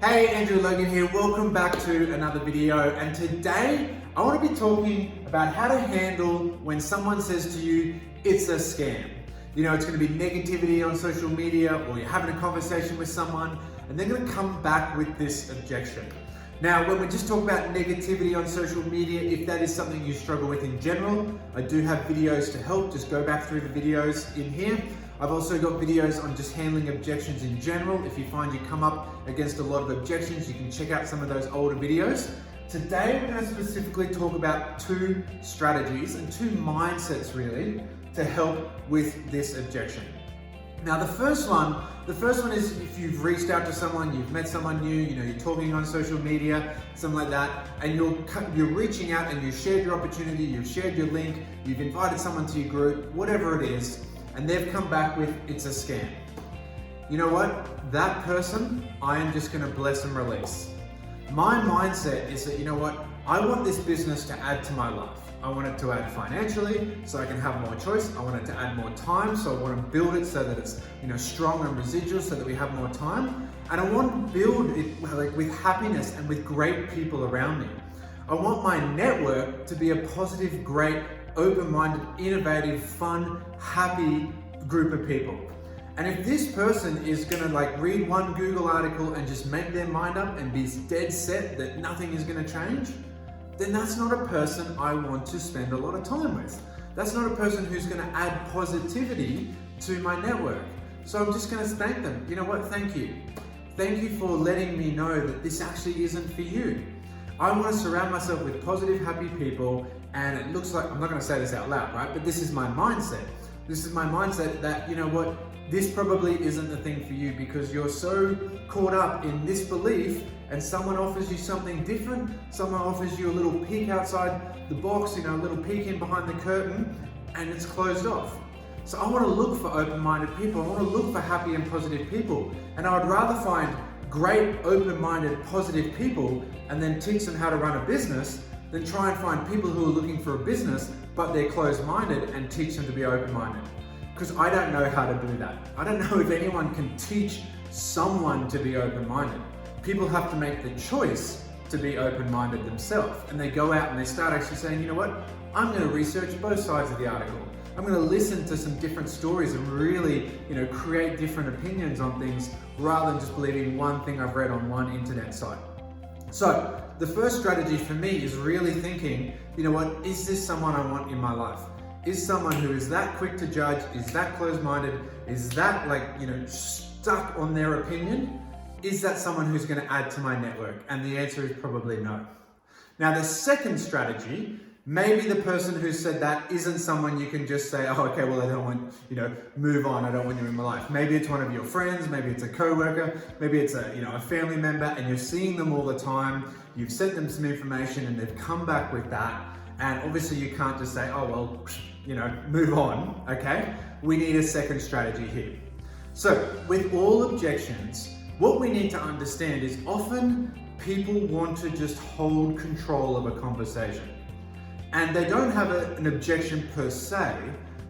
Hey, Andrew Logan here. Welcome back to another video. And today I want to be talking about how to handle when someone says to you, it's a scam. You know, it's going to be negativity on social media, or you're having a conversation with someone and they're going to come back with this objection. Now, when we just talk about negativity on social media, if that is something you struggle with in general, I do have videos to help. Just go back through the videos in here. I've also got videos on just handling objections in general. If you find you come up against a lot of objections, you can check out some of those older videos. Today, we're going to specifically talk about two strategies and two mindsets really to help with this objection. Now, the first one is if you've reached out to someone, you've met someone new, you're talking on social media, something like that, and you're reaching out and you've shared your opportunity, you've shared your link, you've invited someone to your group, whatever it is, and they've come back with, it's a scam. You know what? That person, I am just going to bless and release. My mindset is that, you know what? I want this business to add to my life. I want it to add financially so I can have more choice. I want it to add more time, so I want to build it so that it's strong and residual so that we have more time. And I want to build it with happiness and with great people around me. I want my network to be a positive, great, open-minded, innovative, fun, happy group of people. And if this person is gonna read one Google article and just make their mind up and be dead set that nothing is gonna change, then that's not a person I want to spend a lot of time with. That's not a person who's gonna add positivity to my network. So I'm just gonna thank them. You know what, thank you. Thank you for letting me know that this actually isn't for you. I want to surround myself with positive, happy people, and it looks like, I'm not going to say this out loud, right? But this is my mindset. This is my mindset that, you know what, this probably isn't the thing for you because you're so caught up in this belief and someone offers you something different. Someone offers you a little peek outside the box, a little peek in behind the curtain, and it's closed off. So I want to look for open-minded people. I want to look for happy and positive people. And I would rather find great, open-minded, positive people and then teach them how to run a business than try and find people who are looking for a business but they're closed-minded and teach them to be open-minded. Because I don't know how to do that. I don't know if anyone can teach someone to be open-minded. People have to make the choice to be open-minded themselves, and they go out and they start actually saying, you know what, I'm going to research both sides of the article. I'm going to listen to some different stories and really, create different opinions on things rather than just believing one thing I've read on one internet site. So the first strategy for me is really thinking, you know what, is this someone I want in my life? Is someone who is that quick to judge, is that closed-minded, is that stuck on their opinion? Is that someone who's going to add to my network? And the answer is probably no. Now the second strategy, maybe the person who said that isn't someone you can just say, oh, okay, well, I don't want, move on. I don't want you in my life. Maybe it's one of your friends. Maybe it's a coworker. Maybe it's a family member and you're seeing them all the time. You've sent them some information and they've come back with that. And obviously you can't just say, oh, well, move on. Okay. We need a second strategy here. So with all objections, what we need to understand is often people want to just hold control of a conversation. And they don't have an objection per se,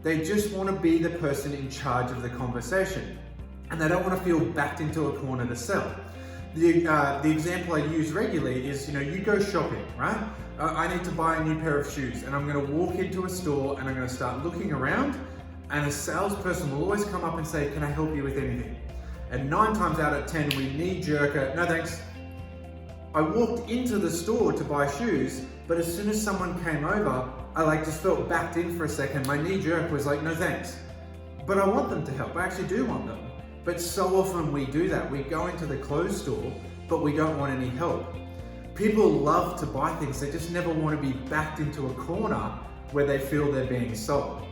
they just want to be the person in charge of the conversation. And they don't want to feel backed into a corner to sell. The example I use regularly is, you go shopping, right? I need to buy a new pair of shoes and I'm going to walk into a store and I'm going to start looking around and a salesperson will always come up and say, can I help you with anything? And 9 times out of 10, we knee-jerk it, no thanks. I walked into the store to buy shoes, but as soon as someone came over, I just felt backed in for a second. My knee jerk was like, no thanks. But I want them to help. I actually do want them. But so often we do that. We go into the clothes store, but we don't want any help. People love to buy things. They just never want to be backed into a corner where they feel they're being sold.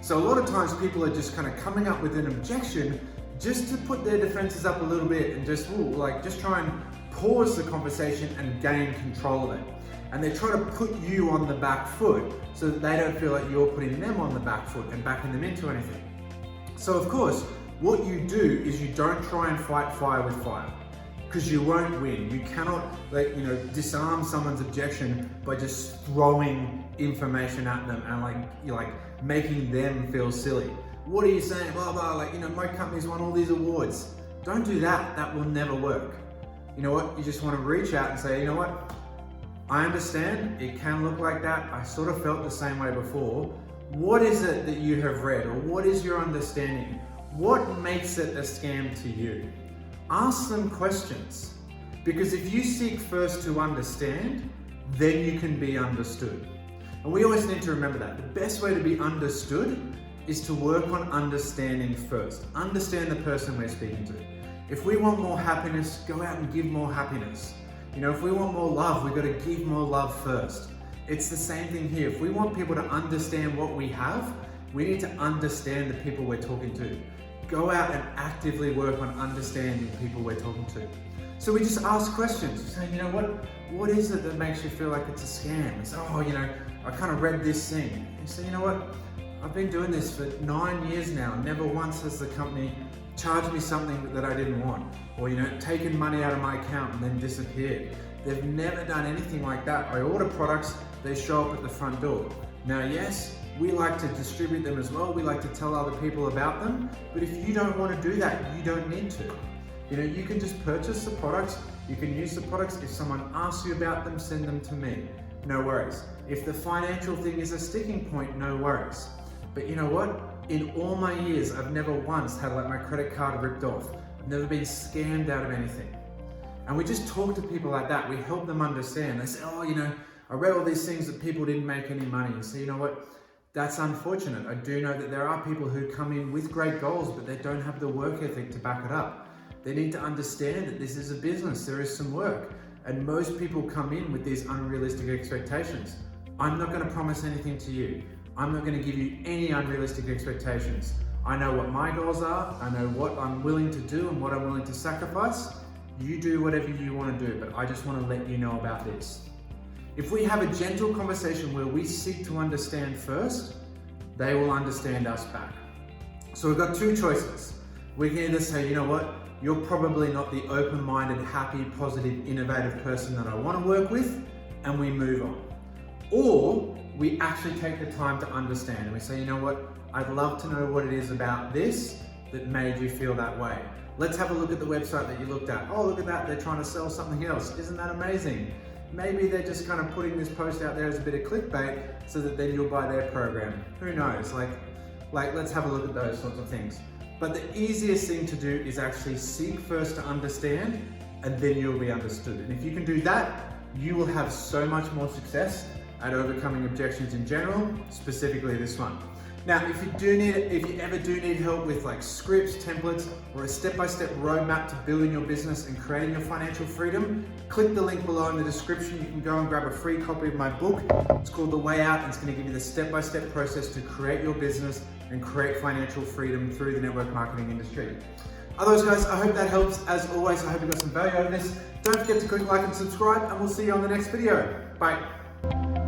So a lot of times people are just kind of coming up with an objection just to put their defenses up a little bit and just try and pause the conversation and gain control of it. And they try to put you on the back foot so that they don't feel like you're putting them on the back foot and backing them into anything. So of course, what you do is you don't try and fight fire with fire because you won't win. You cannot disarm someone's objection by just throwing information at them and making them feel silly. What are you saying? Blah, blah, my company's won all these awards. Don't do that. That will never work. you know what, you just want to reach out and say, you know what, I understand it can look like that. I sort of felt the same way before. What is it that you have read, or what is your understanding? What makes it a scam to you? Ask them questions, because if you seek first to understand, then you can be understood. And we always need to remember that. The best way to be understood is to work on understanding first. Understand the person we're speaking to. If we want more happiness, go out and give more happiness. You know, if we want more love, we've got to give more love first. It's the same thing here. If we want people to understand what we have, we need to understand the people we're talking to. Go out and actively work on understanding people we're talking to. So we just ask questions. We say, you know, what is it that makes you feel like it's a scam? It's, oh, you know, I kind of read this thing. You say, you know what? I've been doing this for 9 years now. Never once has the company charged me something that I didn't want, or, you know, taken money out of my account and then disappeared. They've never done anything like that. I order products, they show up at the front door. Now, yes, we like to distribute them as well. We like to tell other people about them. But if you don't want to do that, you don't need to. You know, you can just purchase the products. You can use the products. If someone asks you about them, send them to me. No worries. If the financial thing is a sticking point, no worries. But you know what? In all my years, I've never once had like my credit card ripped off. I've never been scammed out of anything. And we just talk to people like that. We help them understand. They say, oh, you know, I read all these things that people didn't make any money. And so, you know what? That's unfortunate. I do know that there are people who come in with great goals, but they don't have the work ethic to back it up. They need to understand that this is a business. There is some work. And most people come in with these unrealistic expectations. I'm not going to promise anything to you. I'm not going to give you any unrealistic expectations. I know what my goals are. I know what I'm willing to do and what I'm willing to sacrifice. You do whatever you want to do, but I just want to let you know about this. If we have a gentle conversation where we seek to understand first, they will understand us back. So we've got two choices. We can either say, you know what, you're probably not the open-minded, happy, positive, innovative person that I want to work with, and we move on. Or we actually take the time to understand and we say, you know what, I'd love to know what it is about this that made you feel that way. Let's have a look at the website that you looked at. Oh, look at that, they're trying to sell something else. Isn't that amazing? Maybe they're just kind of putting this post out there as a bit of clickbait so that then you'll buy their program. Who knows? Like let's have a look at those sorts of things. But the easiest thing to do is actually seek first to understand, and then you'll be understood. And if you can do that, you will have so much more success at overcoming objections in general, specifically this one. Now, if you ever do need help with like scripts, templates, or a step-by-step roadmap to building your business and creating your financial freedom, click the link below in the description. You can go and grab a free copy of my book. It's called The Way Out, and it's going to give you the step-by-step process to create your business and create financial freedom through the network marketing industry. Otherwise, guys, I hope that helps. As always, I hope you got some value out of this. Don't forget to click like and subscribe, and we'll see you on the next video. Bye.